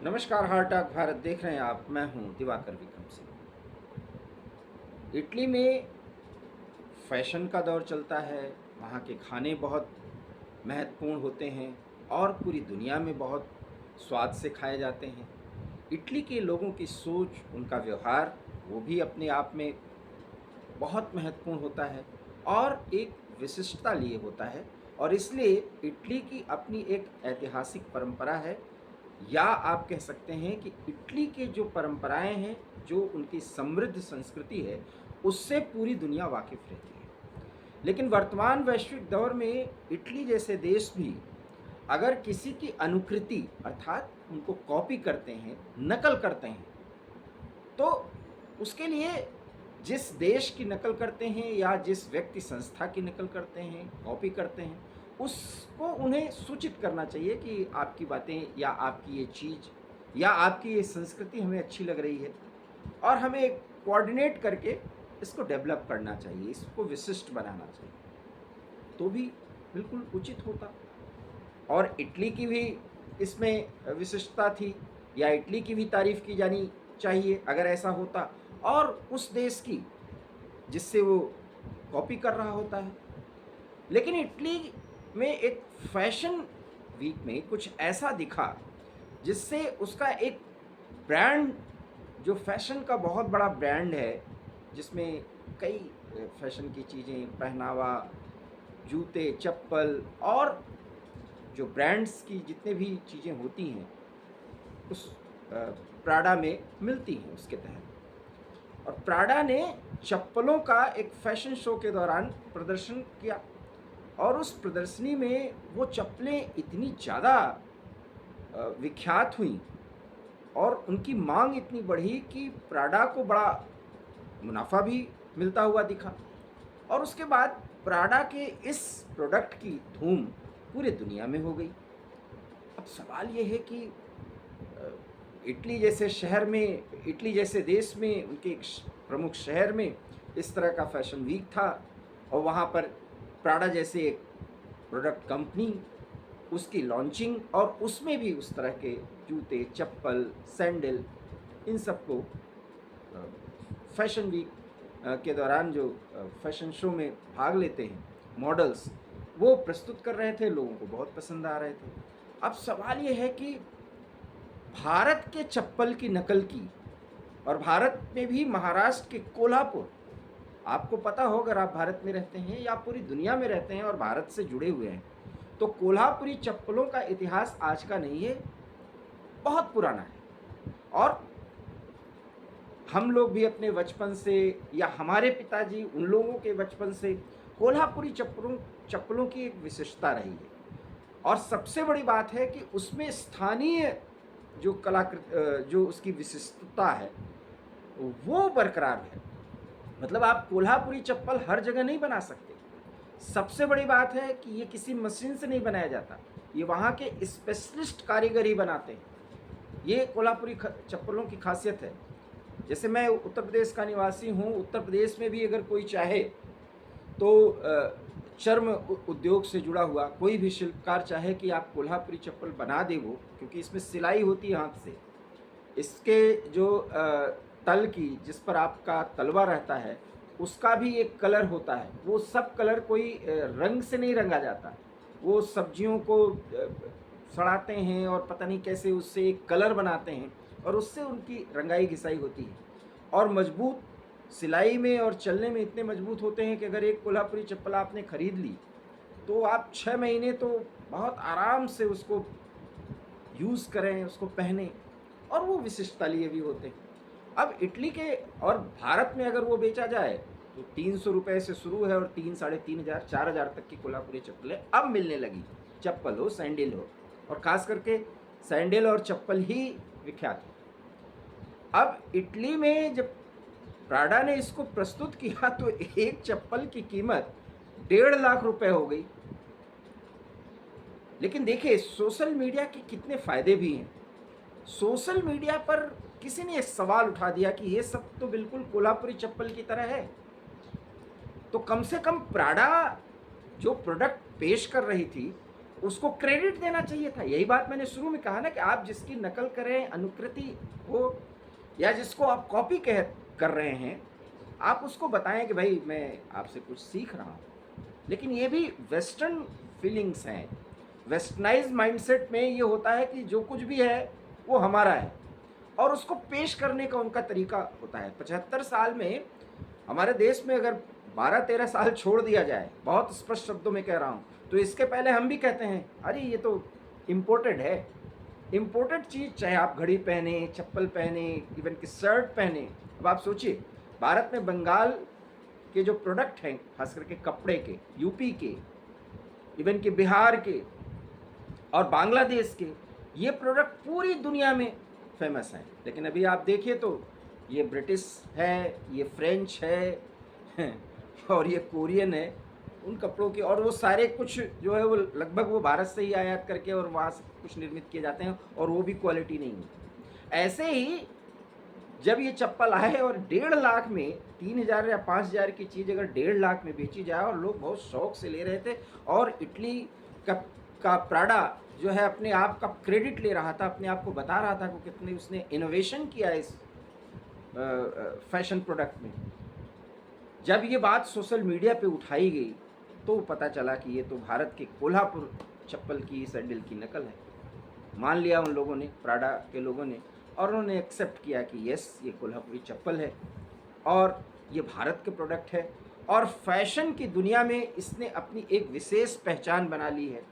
नमस्कार, heart talk Bharat देख रहे हैं आप। मैं हूं दिवाकर विक्रम सिंह। इटली में फैशन का दौर चलता है। वहाँ के खाने बहुत महत्वपूर्ण होते हैं और पूरी दुनिया में बहुत स्वाद से खाए जाते हैं। इटली के लोगों की सोच, उनका व्यवहार, वो भी अपने आप में बहुत महत्वपूर्ण होता है और एक विशिष्टता लिए होता है। और इसलिए इटली की अपनी एक ऐतिहासिक परंपरा है, या आप कह सकते हैं कि इटली के जो परंपराएं हैं, जो उनकी समृद्ध संस्कृति है, उससे पूरी दुनिया वाकिफ रहती है। लेकिन वर्तमान वैश्विक दौर में इटली जैसे देश भी अगर किसी की अनुकृति अर्थात उनको कॉपी करते हैं, नकल करते हैं, तो उसके लिए जिस देश की नकल करते हैं या जिस व्यक्ति संस्था की नकल करते हैं, कॉपी करते हैं, उसको उन्हें सूचित करना चाहिए कि आपकी बातें या आपकी ये चीज़ या आपकी ये संस्कृति हमें अच्छी लग रही है और हमें कोऑर्डिनेट करके इसको डेवलप करना चाहिए, इसको विशिष्ट बनाना चाहिए, तो भी बिल्कुल उचित होता। और इटली की भी इसमें विशिष्टता थी, या इटली की भी तारीफ की जानी चाहिए अगर ऐसा होता, और उस देश की जिससे वो कॉपी कर रहा होता है। लेकिन इटली में एक फैशन वीक में कुछ ऐसा दिखा जिससे उसका एक ब्रांड, जो फैशन का बहुत बड़ा ब्रांड है, जिसमें कई फैशन की चीज़ें, पहनावा, जूते, चप्पल और जो ब्रांड्स की जितने भी चीज़ें होती हैं उस प्राडा में मिलती हैं उसके तहत। और प्राडा ने चप्पलों का एक फैशन शो के दौरान प्रदर्शन किया और उस प्रदर्शनी में वो चप्पलें इतनी ज़्यादा विख्यात हुई और उनकी मांग इतनी बढ़ी कि प्राडा को बड़ा मुनाफा भी मिलता हुआ दिखा। और उसके बाद प्राडा के इस प्रोडक्ट की धूम पूरे दुनिया में हो गई। अब सवाल ये है कि इटली जैसे शहर में, इटली जैसे देश में, उनके एक प्रमुख शहर में इस तरह का फैशन वीक था और वहाँ पर प्राडा जैसे एक प्रोडक्ट कंपनी, उसकी लॉन्चिंग और उसमें भी उस तरह के जूते, चप्पल, सैंडल, इन सबको फैशन वीक के दौरान जो फैशन शो में भाग लेते हैं मॉडल्स, वो प्रस्तुत कर रहे थे, लोगों को बहुत पसंद आ रहे थे। अब सवाल ये है कि भारत के चप्पल की नकल की, और भारत में भी महाराष्ट्र के कोल्हापुर, आपको पता हो अगर आप भारत में रहते हैं या पूरी दुनिया में रहते हैं और भारत से जुड़े हुए हैं, तो कोल्हापुरी चप्पलों का इतिहास आज का नहीं है, बहुत पुराना है। और हम लोग भी अपने बचपन से, या हमारे पिताजी उन लोगों के बचपन से, कोल्हापुरी चप्पलों की एक विशेषता रही है। और सबसे बड़ी बात है कि उसमें स्थानीय जो कलाकृत, जो उसकी विशिष्टता है वो बरकरार है। मतलब आप कोल्हापुरी चप्पल हर जगह नहीं बना सकते। सबसे बड़ी बात है कि ये किसी मशीन से नहीं बनाया जाता, ये वहाँ के स्पेशलिस्ट कारीगर ही बनाते हैं। ये कोल्हापुरी चप्पलों की खासियत है। जैसे मैं उत्तर प्रदेश का निवासी हूँ, उत्तर प्रदेश में भी अगर कोई चाहे तो चर्म उद्योग से जुड़ा हुआ कोई भी शिल्पकार चाहे कि आप कोल्हापुरी चप्पल बना दे, वो क्योंकि इसमें सिलाई होती है हाथ से, इसके जो तल की, जिस पर आपका तलवा रहता है, उसका भी एक कलर होता है। वो सब कलर कोई रंग से नहीं रंगा जाता, वो सब्जियों को सड़ाते हैं और पता नहीं कैसे उससे एक कलर बनाते हैं और उससे उनकी रंगाई घिसाई होती है। और मजबूत सिलाई में और चलने में इतने मजबूत होते हैं कि अगर एक कोल्हापुरी चप्पल आपने खरीद ली तो आप 6 महीने तो बहुत आराम से उसको यूज़ करें, उसको पहने, और वो विशिष्टता लिए भी होते हैं। अब इटली के और भारत में अगर वो बेचा जाए तो 300 रुपये से शुरू है और 3, 3,500, 4,000 तक की कोल्हापुरी चप्पलें अब मिलने लगी, चप्पल हो, सैंडल हो, और ख़ास करके सैंडल और चप्पल ही विख्यात है। अब इटली में जब प्राडा ने इसको प्रस्तुत किया तो एक चप्पल की कीमत 1.5 लाख रुपए हो गई। लेकिन देखिए सोशल मीडिया के कितने फायदे भी हैं। सोशल मीडिया पर किसी ने एक सवाल उठा दिया कि ये सब तो बिल्कुल कोल्हापुरी चप्पल की तरह है, तो कम से कम प्राडा जो प्रोडक्ट पेश कर रही थी उसको क्रेडिट देना चाहिए था। यही बात मैंने शुरू में कहा ना कि आप जिसकी नकल करें, अनुकृति हो, या जिसको आप कॉपी कर रहे हैं, आप उसको बताएं कि भाई मैं आपसे कुछ सीख रहा हूँ। लेकिन ये भी वेस्टर्न फीलिंग्स हैं। वेस्टर्नाइज माइंडसेट में ये होता है कि जो कुछ भी है वो हमारा है, और उसको पेश करने का उनका तरीका होता है। 75 साल में हमारे देश में अगर 12-13 साल छोड़ दिया जाए, बहुत स्पष्ट शब्दों में कह रहा हूँ, तो इसके पहले हम भी कहते हैं अरे ये तो इम्पोर्टेड है। इम्पोर्टेड चीज़, चाहे आप घड़ी पहने, चप्पल पहने, इवन कि शर्ट पहने। अब आप सोचिए, भारत में बंगाल के जो प्रोडक्ट हैं, खास करके कपड़े के, यूपी के, इवन कि बिहार के और बांग्लादेश के, ये प्रोडक्ट पूरी दुनिया में फेमस हैं। लेकिन अभी आप देखिए तो ये ब्रिटिश है, ये फ्रेंच है और ये कोरियन है उन कपड़ों के, और वो सारे कुछ जो है वो लगभग वो भारत से ही आयात करके और वहाँ से कुछ निर्मित किए जाते हैं, और वो भी क्वालिटी नहीं है। ऐसे ही जब ये चप्पल आए और 1.5 लाख में, 3,000 या 5,000 की चीज़ अगर 1.5 लाख में बेची जाए और लोग बहुत शौक से ले रहे थे, और इटली का प्राडा जो है अपने आप का क्रेडिट ले रहा था, अपने आप को बता रहा था कि कितने उसने इनोवेशन किया इस फैशन प्रोडक्ट में। जब ये बात सोशल मीडिया पे उठाई गई तो पता चला कि ये तो भारत के कोल्हापुर चप्पल की, सैंडल की नकल है। मान लिया उन लोगों ने, प्राडा के लोगों ने, और उन्होंने एक्सेप्ट किया कि यस ये कोल्हापुरी चप्पल है और ये भारत के प्रोडक्ट है, और फैशन की दुनिया में इसने अपनी एक विशेष पहचान बना ली है।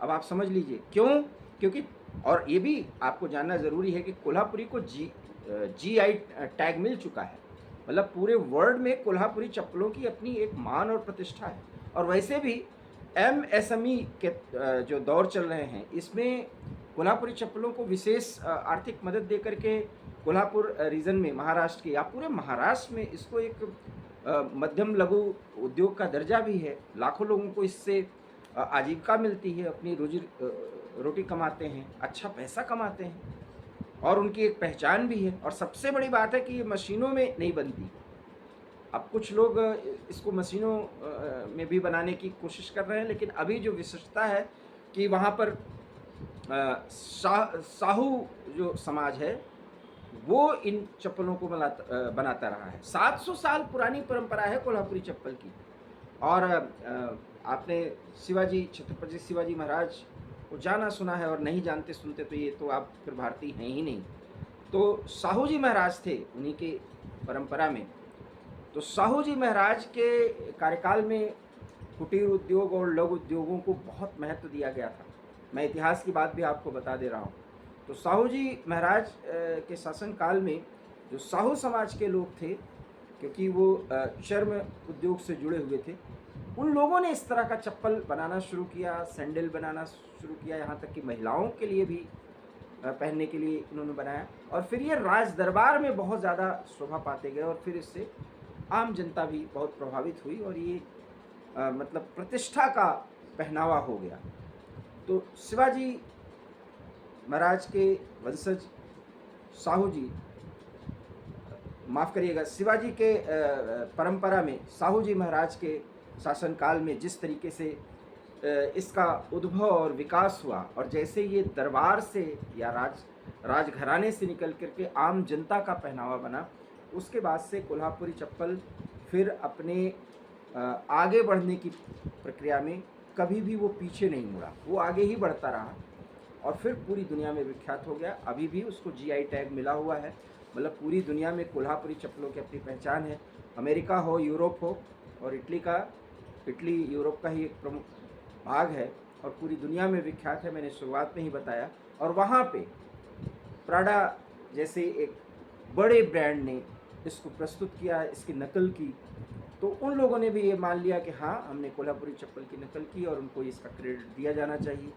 अब आप समझ लीजिए क्यों, क्योंकि, और ये भी आपको जानना ज़रूरी है कि कोल्हापुरी को GI टैग मिल चुका है। मतलब पूरे वर्ल्ड में कोल्हापुरी चप्पलों की अपनी एक मान और प्रतिष्ठा है। और वैसे भी MSME के जो दौर चल रहे हैं, इसमें कोल्हापुरी चप्पलों को विशेष आर्थिक मदद दे करके कोल्हापुर रीजन में, महाराष्ट्र के या पूरे महाराष्ट्र में, इसको एक मध्यम लघु उद्योग का दर्जा भी है। लाखों लोगों को इससे आजीविका मिलती है, अपनी रोजी रोटी कमाते हैं, अच्छा पैसा कमाते हैं, और उनकी एक पहचान भी है। और सबसे बड़ी बात है कि ये मशीनों में नहीं बनती। अब कुछ लोग इसको मशीनों में भी बनाने की कोशिश कर रहे हैं, लेकिन अभी जो विशिष्टता है कि वहाँ पर साहू जो समाज है वो इन चप्पलों को बनाता रहा है। 700 साल पुरानी परंपरा है कोल्हापुरी चप्पल की। और आपने शिवाजी, छत्रपति शिवाजी महाराज को जाना सुना है, और नहीं जानते सुनते तो ये तो आप फिर भारतीय हैं ही नहीं। तो साहू जी महाराज थे उन्हीं के परंपरा में। तो साहू जी महाराज के कार्यकाल में कुटीर उद्योग और लघु उद्योगों को बहुत महत्व दिया गया था। मैं इतिहास की बात भी आपको बता दे रहा हूँ। तो साहू जी महाराज के शासनकाल में जो साहू समाज के लोग थे, क्योंकि वो चर्म उद्योग से जुड़े हुए थे, उन लोगों ने इस तरह का चप्पल बनाना शुरू किया, सैंडल बनाना शुरू किया, यहाँ तक कि महिलाओं के लिए भी पहनने के लिए उन्होंने बनाया। और फिर ये राज दरबार में बहुत ज़्यादा शोभा पाते गए, और फिर इससे आम जनता भी बहुत प्रभावित हुई, और ये मतलब प्रतिष्ठा का पहनावा हो गया। तो शिवाजी महाराज के वंशज साहू जी, माफ़ करिएगा, शिवाजी के परंपरा में साहू जी महाराज के शासनकाल में जिस तरीके से इसका उद्भव और विकास हुआ, और जैसे ये दरबार से या राजघराने से निकल करके आम जनता का पहनावा बना, उसके बाद से कोल्हापुरी चप्पल फिर अपने आगे बढ़ने की प्रक्रिया में कभी भी वो पीछे नहीं मुड़ा, वो आगे ही बढ़ता रहा, और फिर पूरी दुनिया में विख्यात हो गया। अभी भी उसको GI टैग मिला हुआ है। मतलब पूरी दुनिया में कोल्हापुरी चप्पलों की अपनी पहचान है। अमेरिका हो, यूरोप हो, और इटली यूरोप का ही एक प्रमुख भाग है, और पूरी दुनिया में विख्यात है, मैंने शुरुआत में ही बताया। और वहाँ पे प्राडा जैसे एक बड़े ब्रांड ने इसको प्रस्तुत किया, इसकी नकल की, तो उन लोगों ने भी ये मान लिया कि हाँ, हमने कोल्हापुरी चप्पल की नकल की और उनको इसका क्रेडिट दिया जाना चाहिए।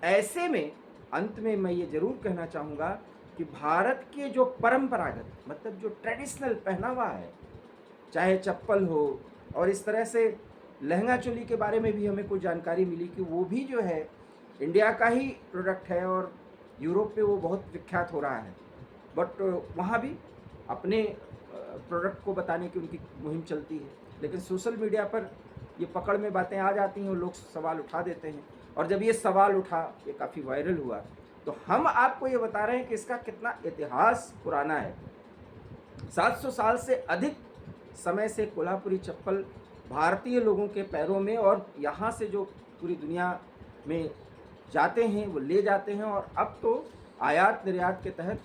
ऐसे में अंत में मैं ये ज़रूर कहना चाहूँगा कि भारत के जो परंपरागत, मतलब जो ट्रेडिशनल पहनावा है, चाहे चप्पल हो, और इस तरह से लहंगा चोली के बारे में भी हमें कुछ जानकारी मिली कि वो भी जो है इंडिया का ही प्रोडक्ट है, और यूरोप पे वो बहुत विख्यात हो रहा है। बट वहाँ भी अपने प्रोडक्ट को बताने की उनकी मुहिम चलती है, लेकिन सोशल मीडिया पर ये पकड़ में बातें आ जाती हैं और लोग सवाल उठा देते हैं। और जब ये सवाल उठा, ये काफ़ी वायरल हुआ, तो हम आपको ये बता रहे हैं कि इसका कितना इतिहास पुराना है। 700 साल से अधिक समय से कोल्हापुरी चप्पल भारतीय लोगों के पैरों में, और यहाँ से जो पूरी दुनिया में जाते हैं वो ले जाते हैं। और अब तो आयात निर्यात के तहत,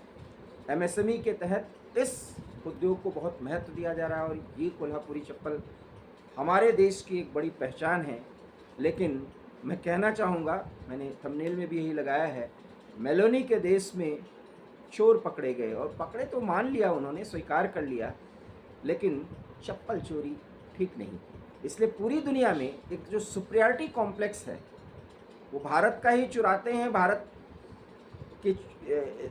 एमएसएमई के तहत इस उद्योग को बहुत महत्व दिया जा रहा है। और ये कोल्हापुरी चप्पल हमारे देश की एक बड़ी पहचान है। लेकिन मैं कहना चाहूँगा, मैंने थंबनेल में भी यही लगाया है, मेलोनी के देश में चोर पकड़े गए, और पकड़े तो मान लिया उन्होंने, स्वीकार कर लिया, लेकिन चप्पल चोरी ठीक नहीं। इसलिए पूरी दुनिया में एक जो सुपीरियरिटी कॉम्प्लेक्स है वो भारत का ही चुराते हैं, भारत की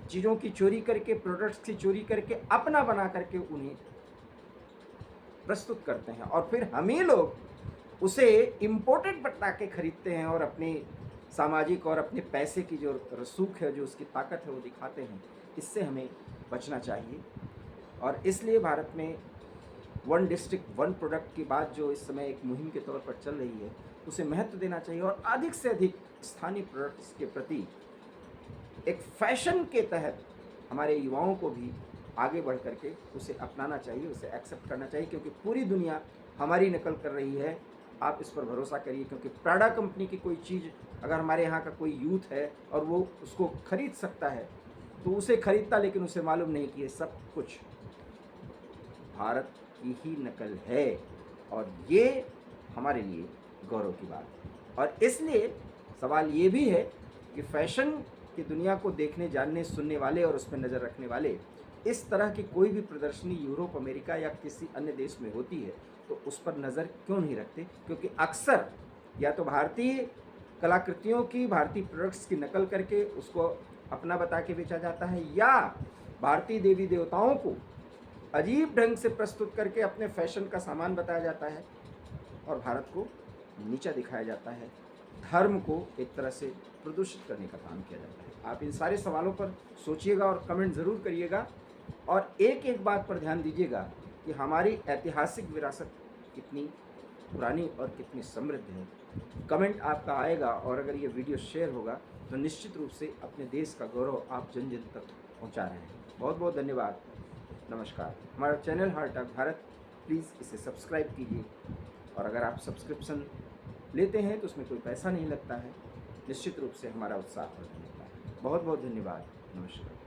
चीज़ों की चोरी करके, प्रोडक्ट्स की चोरी करके अपना बना करके उन्हें प्रस्तुत करते हैं, और फिर हम ही लोग उसे इम्पोर्टेड बता के खरीदते हैं और अपनी सामाजिक और अपने पैसे की जो रसूख है, जो उसकी ताकत है, वो दिखाते हैं। इससे हमें बचना चाहिए। और इसलिए भारत में वन डिस्ट्रिक्ट वन प्रोडक्ट की बात जो इस समय एक मुहिम के तौर पर चल रही है, उसे महत्व देना चाहिए, और अधिक से अधिक स्थानीय प्रोडक्ट्स के प्रति एक फैशन के तहत हमारे युवाओं को भी आगे बढ़ करके उसे अपनाना चाहिए, उसे एक्सेप्ट करना चाहिए, क्योंकि पूरी दुनिया हमारी नकल कर रही है। आप इस पर भरोसा करिए, क्योंकि प्राडा कंपनी की कोई चीज़ अगर हमारे यहाँ का कोई यूथ है और वो उसको खरीद सकता है तो उसे खरीदता, लेकिन उसे मालूम नहीं कि ये सब कुछ भारत की ही नकल है। और ये हमारे लिए गौरव की बात है। और इसलिए सवाल ये भी है कि फैशन की दुनिया को देखने, जानने, सुनने वाले और उस पर नज़र रखने वाले, इस तरह की कोई भी प्रदर्शनी यूरोप, अमेरिका या किसी अन्य देश में होती है तो उस पर नज़र क्यों नहीं रखते? क्योंकि अक्सर या तो भारतीय कलाकृतियों की, भारतीय प्रोडक्ट्स की नकल करके उसको अपना बता के बेचा जाता है, या भारतीय देवी देवताओं को अजीब ढंग से प्रस्तुत करके अपने फैशन का सामान बताया जाता है, और भारत को नीचा दिखाया जाता है, धर्म को एक तरह से प्रदूषित करने का काम किया जाता है। आप इन सारे सवालों पर सोचिएगा और कमेंट ज़रूर करिएगा, और एक एक बात पर ध्यान दीजिएगा कि हमारी ऐतिहासिक विरासत कितनी पुरानी और कितनी समृद्ध है। कमेंट आपका आएगा, और अगर ये वीडियो शेयर होगा तो निश्चित रूप से अपने देश का गौरव आप जन जन तक पहुंचा रहे हैं। बहुत बहुत धन्यवाद। नमस्कार। हमारा channel heart of Bharat, please इसे सब्सक्राइब कीजिए, और अगर आप सब्सक्रिप्शन लेते हैं तो उसमें कोई पैसा नहीं लगता है। निश्चित रूप से हमारा उत्साह बढ़ जाता है। बहुत बहुत धन्यवाद। नमस्कार।